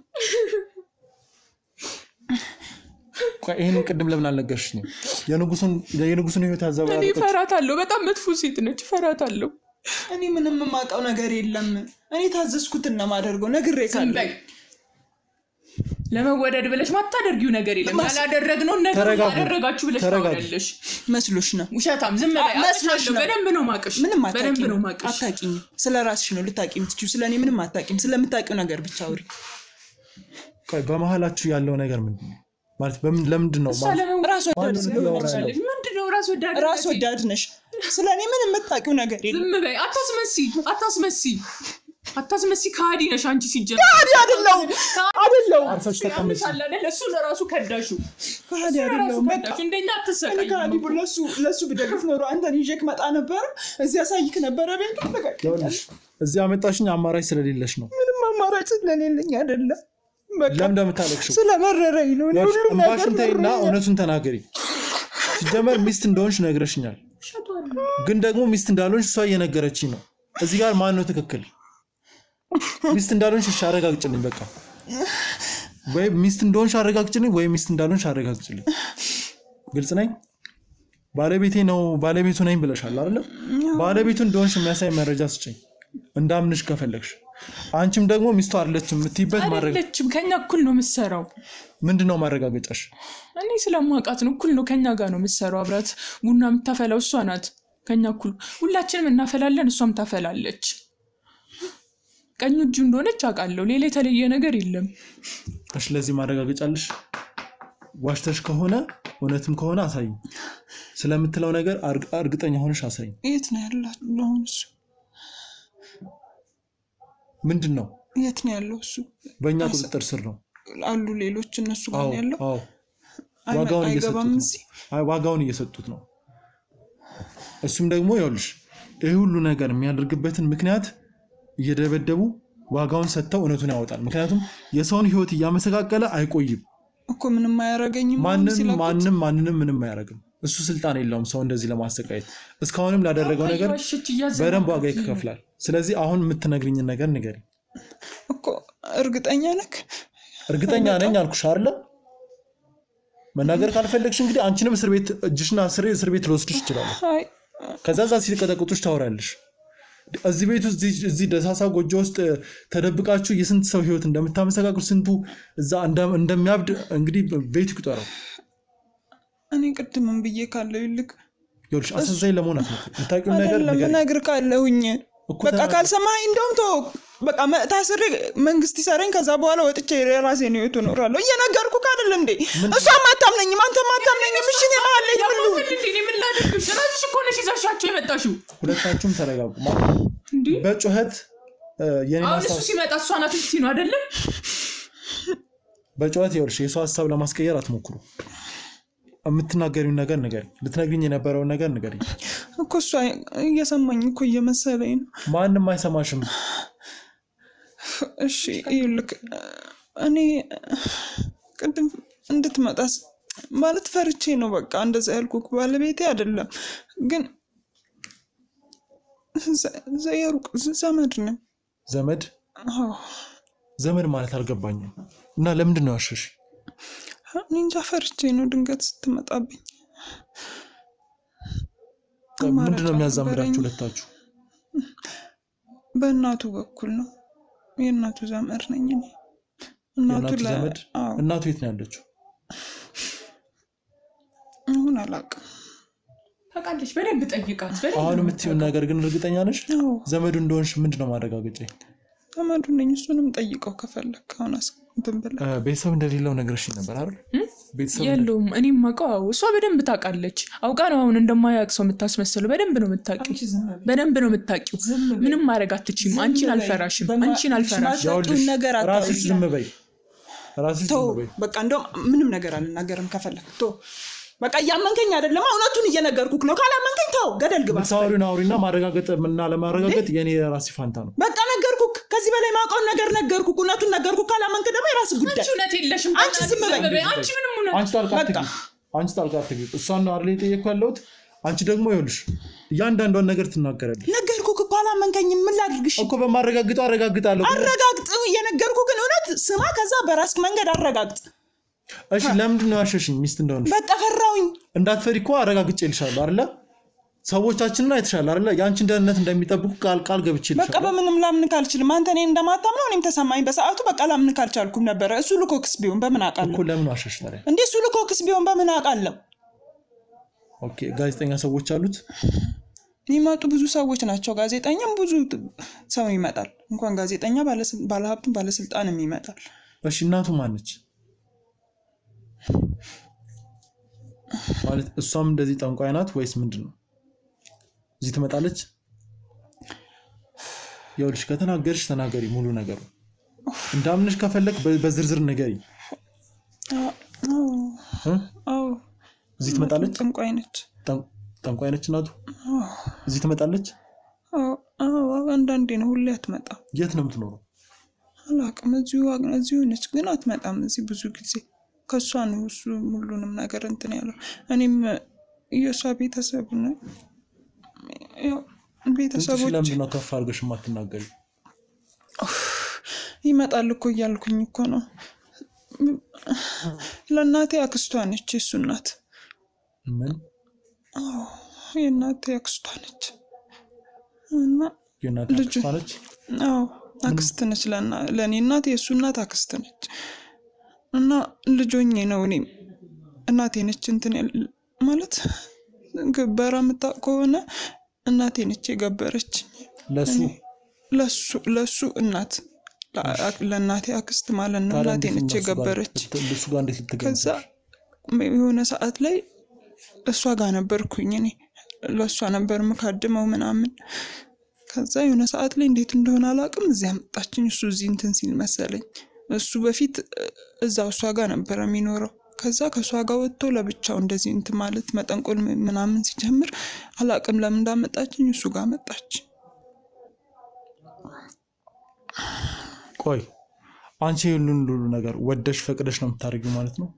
ይሄን ቅድም ለምን አልነገርሽኝም የንጉሱን ህይወት ያዘባረቀች እኔ ፈራታለሁ በጣም መጥፎ ሴት ነች ፈራታለሁ እኔ ምንም የማውቀው ነገር የለም እኔ ታዘዝኩትና ማደርገው ነግሬካለሁ ለመወደድ ብለሽ ማታደርጊው ነገር የለም ያላደረግነው ነገር አደረጋችሁ ብለሽ ታወራለሽ መስሎሽ ነው ውሸታም ዝም በይ አጥቻለሁ በደንብ ነው ማቀሽ በደንብ ነው ማቀሽ አታቂኝ ስለራስሽ ነው ልታቂም ትችዩ ስለኔ ምንም አታቂም ስለምታቂው ነገር ብቻ አውሪ ቆይ በመሐላችሁ ያለው ነገር ምንድነው ማለት ለምንድን ነው ራስ ወዳድ ነሽ ስለኔ ምንም የምታውቂው ነገር የለም ዝም በይ አታስመሲ ካዲ ነሽ አንቺ ሲጀምር ካዲ አይደለም አርፈሽ ተቀመጪ አይደል እሱ ለራሱ ከዳሹ ካዲ አይደለም በቃ እንደኛ አትሰቃይ ካዲ ለሱ ብደግፍ ኖሮ አንተን ይዤክ መጣ ነበር እዚህ ያሳይክ ነበር ቤት በቃ እዚህ አመጣሽኝ አማራጭ ስለሌለሽ ነው ምንም አማራጭ ስለሌለኝ አይደለም ለምን እንደምታለቅሽው ስለመረረኝ ነው ሁሉ እንባሽን ተይና እውነቱን ተናገሪ ሲጀመር ሚስት እንደሆንሽ ነግረሽኛል ግን ደግሞ ሚስት እንዳልሆንሽ እሷ እየነገረችኝ ነው እዚህ ጋር ማን ነው ትክክል ሚስት እንዳልሆንሽ አረጋግጭልኝ በቃ ወይ ሚስት እንደሆንሽ አረጋግጭልኝ ወይ ሚስት እንዳልሆንሽ አረጋግጭልኝ ግልጽ ነኝ ባለቤቱ ነኝ ብለሻል አይደል ባለቤቱ እንደሆንሽ የሚያሳይ መረጃ ስጪኝ እንዳምንሽ ከፈለግሽ አንቺም ደግሞ ሚስቱ አይደለችም የምትይበት አይደለችም ከኛ እኩል ነው የምትሰራው ምንድነው ማረጋገጫሽ እኔ ስለማውቃት ነው እኩል ነው ከኛ ጋር ነው የምትሰራው አብራት ቡና የምታፈላው እሷ ናት ከኛ እኩል ሁላችንም እናፈላለን እሷም ታፈላለች ቀኝ እጁ እንደሆነች አውቃለሁ ሌላ የተለየ ነገር የለም እሺ ለዚህ ማረጋገጫለሽ ዋሽተሽ ከሆነ እውነትም ከሆነ አሳይኝ ስለምትለው ነገር እርግጠኛ ሆነሽ አሳይኝ የት ነው ያለው እሱ ምንድነው የት ነው ያለው እሱ በእኛ ቁጥጥር ስር ነው አሉ ሌሎች እነሱ ጋር ያለው አዎ ዋጋውን እየሰጡት ነው እሱም ደግሞ ይኸውልሽ ይሄ ሁሉ ነገር የሚያደርግበትን ምክንያት እየደበደቡ ዋጋውን ሰጥተው እውነቱን ያወጣል ምክንያቱም የሰውን ህይወት እያመሰቃቀለ አይቆይም እኮ ምንም አያረጋኝም ማንንም ምንም አያረጋም እሱ ስልጣን የለውም ሰው እንደዚህ ለማስተቃየት እስካሁንም ላደረገው ነገር በደንብ ዋጋ ይከፍላል ስለዚህ አሁን የምትነግሪኝ ነገር ንገሪ እኮ እርግጠኛ ነኝ አልኩሽ አይደል መናገር ካልፈለግሽ እንግዲህ አንቺንም እስር ቤት እጅሽና እስር ቤት ልወስድሽ ይችላል ከዛዛ ሲቀጠቅጡሽ ታወራለሽ እዚህ ቤት እዚህ ደሳሳ ጎጆ ውስጥ ተደብቃችሁ የስንት ሰው ህይወት እንደምታመሰቃቅሉ ስንቱ እዛ እንደሚያብድ እንግዲህ ቤት ይቁጠረው እኔ ቅድምም ብዬ ካለው ይልቅ ይልሽ አሰንዘይ ለሞናት የምታውቂው ነገር ነገር ካለውኝ በቃ ካልሰማኸኝ እንደውም ተው በቃ ታስሬ መንግስት ይሰረኝ ከዛ በኋላ ወጥቼ ራሴን ህይወት እኖራለሁ እየነገርኩህ አይደል እንዴ እሷም አታምነኝም አንተም አታምነኝም እሺ ነው ማለት ነው እንዴ ምን ላድርግ ጭራሽ እኮ ነሽ ይዛሻቸው የመጣሽው ሁለታችሁም ተረጋጉ እንዴ በጩኸት የኔ አሁን እሱ ሲመጣ እሷ ናት እንት ነው አይደለም በጩኸት ይወርሽ የሰው ሐሳብ ለማስቀየር አትሞክሩ የምትናገሪው ነገር ነገር ልትነግሪኝ የነበረው ነገር ነገር እኮ እሷ እየሰማኝ እኮ እየመሰለኝ ነው ማንንም አይሰማሽም እሺ ይልክ እኔ ቅድም እንድትመጣስ ማለት ፈርቼ ነው በቃ እንደዛ ያልኩክ ባለቤቴ አይደለም ግን ዘየሩቅ ዘመድ ነው ዘመድ አዎ ዘመድ ማለት አልገባኝም እና ለምንድን ነው ያሸሽ እንጃ ፈርቼ ነው ድንገት ስትመጣብኝ ምንድን ነው የሚያዛምዳችሁ ሁለታችሁ በእናቱ በኩል ነው የእናቱ ዘመድ ነኝ እኔ እናቱ የት ነው ያለችው አሁን አላውቅም ታውቃለች በደንብ ጠይቃት በደንብ አሁን የምትይው ነገር ግን እርግጠኛ ነሽ ዘመዱ እንደሆንሽ ምንድነው ማረጋገጫ ዘመዱ ነኝ እሱንም ጠይቀው ከፈለክ አሁን እንትን ብለ ቤተሰብ እንደሌለው ነገርሽኝ ነበር አይደል ቤተሰብ የለውም እኔም ማውቀው እሷ በደንብ ታውቃለች አውቃ ነው አሁን እንደማያውቅ ሰው የምታስመስለው በደንብ ነው የምታውቂው በደንብ ነው የምታውቂው ምንም ማድረግ አትችይም አንቺን አልፈራሽም ያውልሽ ነገር ራስሽ ዝም በይ በቃ እንደውም ምንም ነገር አልናገርም ከፈለክ በቃ ያመንከኝ አይደለም እውነቱን እየነገርኩክ ነው ካላመንከኝ ተው ገደል ግባ ሳውሪና አውሪና ማረጋገጥና ለማረጋገጥ የኔ ራስ ይፋንታ ነው በቃ ነገርኩክ ከዚህ በላይ ማውቀውን ነገር ነገርኩክ እውነቱን ነገርኩክ ካላመንከ ደግሞ የራስ ጉዳይ አንቺ እውነት የለሽም አንቺ ዝም በይ አንቺ ምንም እውነት አንቺ ታልቃትኝ እሷን ነው አይደል የጠየቅኩት አንቺ ደግሞ ይኸውልሽ ያንዳንዷን ነገር ትናገራለሽ ነገርኩክ ካላመንከኝ ምን ላድርግሽ እኮ በማረጋግጠው አረጋግጣለሁ አረጋግጥ የነገርኩክ እውነት ስማ ከዛ በራስ መንገድ አረጋግጥ እሺ ለምንድን ነው ያሸሽኝ ሚስት እንደሆነ በቃ ፈራውኝ እንዳትፈሪ እኮ አረጋግጬልሻለሁ አይደል ሰዎቻችንን አይተሻል አይደል ያንቺን ደህንነት እንደሚጠብቁ ቃል ገብቼልሻለሁ በቃ በምንም ላምን ካልችልም አንተ እኔ እንደማታምነው እኔም ተሰማኝ በሰዓቱ በቃ ላምን ካልቻልኩም ነበር እሱ ልኮክስ ቢሆን በምን አውቃለሁ እኮ ለምን ዋሸሽ ታዲያ እንዴ እሱ ልኮክስ ቢሆን በምን አውቃለሁ ኦኬ ጋዜጠኛ ሰዎች አሉት ይመጡ ብዙ ሰዎች ናቸው ጋዜጠኛም ብዙ ሰው ይመጣል እንኳን ጋዜጠኛ ባለሀብቱም ባለስልጣንም ይመጣል እሺ እናቱ ማን ነች ማለት እሷም እንደዚህ ጠንቋይ ናት ወይስ ምንድነው እዚህ ትመጣለች ይኸውልሽ ከተናገርሽ ተናገሪ ሙሉ ነገሩ እንዳምንሽ ከፈለክ በዝርዝር ንገሪ አዎ እዚህ ትመጣለች ጠንቋይ ነች እናቱ እዚህ ትመጣለች አዎ አንዳንዴ ነው ሁሌ አትመጣም የት ነው የምትኖረው አላውቅም እዚሁ ነች ግን አትመጣም እዚህ ብዙ ጊዜ ከሷ ነው እሱ ሙሉንም ነገር እንትን ያለው እኔም የሷ ቤተሰብ ነው ያው ቤተሰቦች ለምን ነው ከፍ አድርገሽ ማትናገሪ ይመጣል እኮ እያልኩኝ እኮ ነው ለእናቴ አክስቷ ነች እሱ እናት ምን የእናቴ አክስቷ ነች እና የእናቴ አክስቷ ነች አክስት ነች ለእኔ እናቴ የሱ እናት አክስት ነች እና ልጆኜ ነው እኔ እናቴ ነች እንትን ማለት ገበራ መጣቆነ እናቴ ነች የገበረች ለሱ እናት ለእናቴ አክስት ማለት ነው እናቴ ነች የገበረች ለሱ ጋር እንዴት ልትገናኙ ከዛ የሆነ ሰዓት ላይ እሷ ጋር ነበርኩኝ እኔ ለሷ ነበር መካደመው ምናምን ከዛ የሆነ ሰዓት ላይ እንዴት እንደሆነ አላውቅም እዚያ መጣችኝ እሱ እዚህ እንትን ሲል መሰለኝ እሱ በፊት እዛው እሷ ጋር ነበር የሚኖረው ከዛ ከሷ ጋር ወጥቶ ለብቻው እንደዚህ እንትን ማለት መጠንቆል ምናምን ሲጀምር አላውቅም ለምን እንዳመጣችኝ እሱ ጋር መጣች ቆይ አንቺ ሁሉ ነገር ወደሽ ፈቅደሽ ነው የምታረጊው ማለት ነው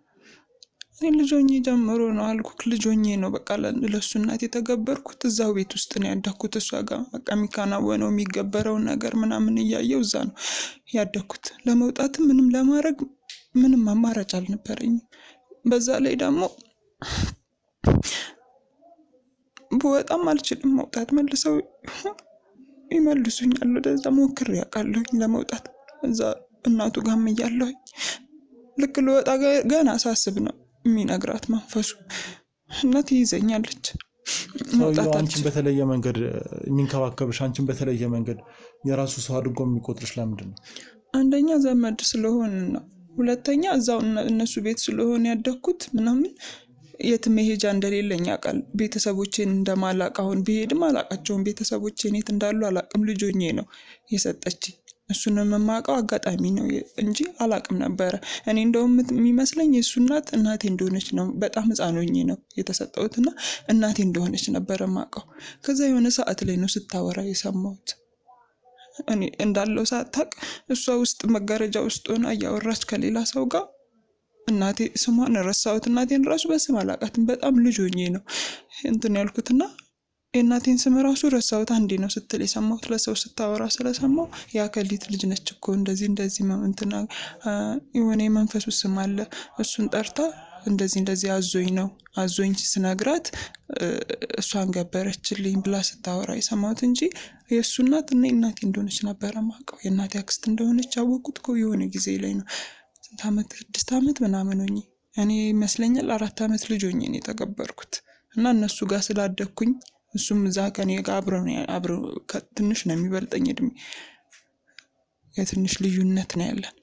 እኔ ልጆኜ ጀምሮ ነው አልኩክ ልጆኜ ነው በቃ ለሱ እናት የተገበርኩት እዛው ቤት ውስጥ ነው ያደኩት እሷ ጋር በቃ የሚካናወነው የሚገበረው ነገር ምናምን እያየው እዛ ነው ያደኩት ለመውጣት ምንም ለማድረግ ምንም አማራጭ አልነበረኝም በዛ ላይ ደግሞ በጣም አልችልም መውጣት መልሰው ይመልሱኛል ወደዛ ሞክሬ ያውቃለሁ ለመውጣት እዛ እናቱ ጋርም እያለሁ ልክ ልወጣ ገና ሳስብ ነው የሚነግራት መንፈሱ እናት ይዘኛለች መውጣት አንቺን በተለየ መንገድ የሚንከባከብሽ አንቺን በተለየ መንገድ የራሱ ሰው አድርጎ የሚቆጥርሽ ለምንድን ነው? አንደኛ ዘመድ ስለሆነ ነው። ሁለተኛ እዛው እነሱ ቤት ስለሆነ ያደኩት ምናምን የት መሄጃ እንደሌለኝ ያውቃል። ቤተሰቦቼን እንደማላቅ አሁን ብሄድም አላቃቸውም። ቤተሰቦቼን የት እንዳሉ አላቅም። ልጆኜ ነው የሰጠችኝ። እሱንም የማውቀው አጋጣሚ ነው እንጂ አላቅም ነበር። እኔ እንደውም የሚመስለኝ የሱ እናቴ እንደሆነች ነው። በጣም ህፃን ሆኜ ነው የተሰጠሁትና እናቴ እንደሆነች ነበር የማውቀው። ከዛ የሆነ ሰዓት ላይ ነው ስታወራ የሰማሁት። እኔ እንዳለው ሳታቅ እሷ ውስጥ መጋረጃ ውስጥ ሆና እያወራች ከሌላ ሰው ጋር እናቴ ስሟን ረሳሁት። እናቴን ራሱ በስም አላውቃትም። በጣም ልጅ ሆኜ ነው እንትን ያልኩትና የእናቴን ስም ራሱ ረሳሁት። አንዴ ነው ስትል የሰማሁት። ለሰው ስታወራ ስለሰማሁ ያከሊት ልጅ ነች እኮ እንደዚህ እንትና የሆነ የመንፈሱ ስም አለ እሱን ጠርታ እንደዚህ አዞኝ ስነግራት እሷን ገበረችልኝ ብላ ስታወራ የሰማሁት እንጂ የሱ እናቴ እንደሆነች ነበር ማውቀው። የእናቴ አክስት እንደሆነች ያወቅኩት እኮ የሆነ ጊዜ ላይ ነው። 6 ዓመት ምናምን ሆኜ እኔ ይመስለኛል 4 ዓመት ልጅ ሆኜ ነው የተቀበርኩት። እና እነሱ ጋር ስላደኩኝ እሱም እዛ ከኔ ጋር አብረው ትንሽ ነው የሚበልጠኝ እድሜ። የትንሽ ልዩነት ነው ያለን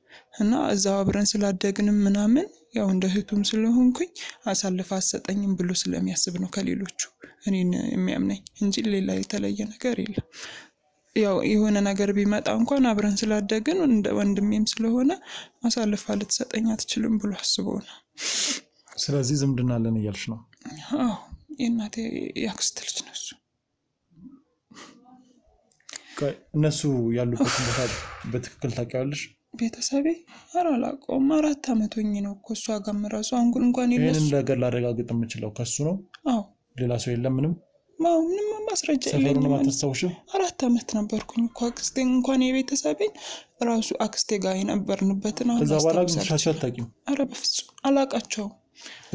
እና እዛው አብረን ስላደግንም ምናምን ያው እንደ እህቱም ስለሆንኩኝ አሳልፋ አሰጠኝም ብሎ ስለሚያስብ ነው ከሌሎቹ እኔን የሚያምነኝ እንጂ ሌላ የተለየ ነገር የለም። ያው የሆነ ነገር ቢመጣ እንኳን አብረን ስላደግን እንደ ወንድሜም ስለሆነ አሳልፋ ልትሰጠኝ አትችልም ብሎ አስቦ ነው። ስለዚህ ዝምድና አለን እያልሽ ነው? አዎ የእናቴ ያክስት ልጅ ነው እሱ። እነሱ ያሉበት ቦታ በትክክል ታውቂዋለሽ? ቤተሰቤ አላውቀውም። 4 ዓመት ሆኜ ነው እኮ እሷ ጋር ራሱ እንኳን ይሄንን ነገር ላረጋግጥ የምችለው ከሱ ነው? አዎ ሌላ ሰው የለም? ምንም ማስረጃ የለኝም። ሰፈሩን አታስታውሽም? 4 ዓመት ነበርኩኝ እኮ አክስቴ እንኳን የቤተሰቤን ራሱ አክስቴ ጋር የነበርንበትና ከዛ በኋላ ግን ሻሻ አታውቂም? ኧረ በፍጹም አላውቃቸውም።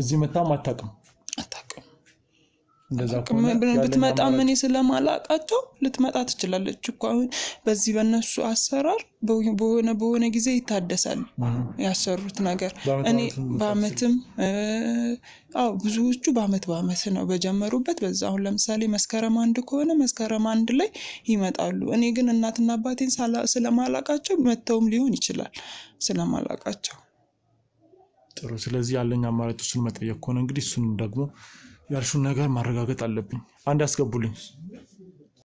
እዚህ መጣም አታውቅም? እንደዛ ከሆነ ብትመጣ ምን ስለማላውቃቸው ልትመጣ ትችላለች እኮ። አሁን በዚህ በእነሱ አሰራር በሆነ ጊዜ ይታደሳል ያሰሩት ነገር። እኔ በአመትም ብዙዎቹ በአመት ነው በጀመሩበት። በዛ አሁን ለምሳሌ መስከረም 1 ከሆነ መስከረም 1 ላይ ይመጣሉ። እኔ ግን እናትና አባቴን ስለማላውቃቸው መተውም ሊሆን ይችላል ስለማላውቃቸው። ጥሩ። ስለዚህ ያለኝ አማራጭ እሱን መጠየቅ ከሆነ እንግዲህ እሱን ደግሞ ያልሽውን ነገር ማረጋገጥ አለብኝ። አንድ ያስገቡልኝ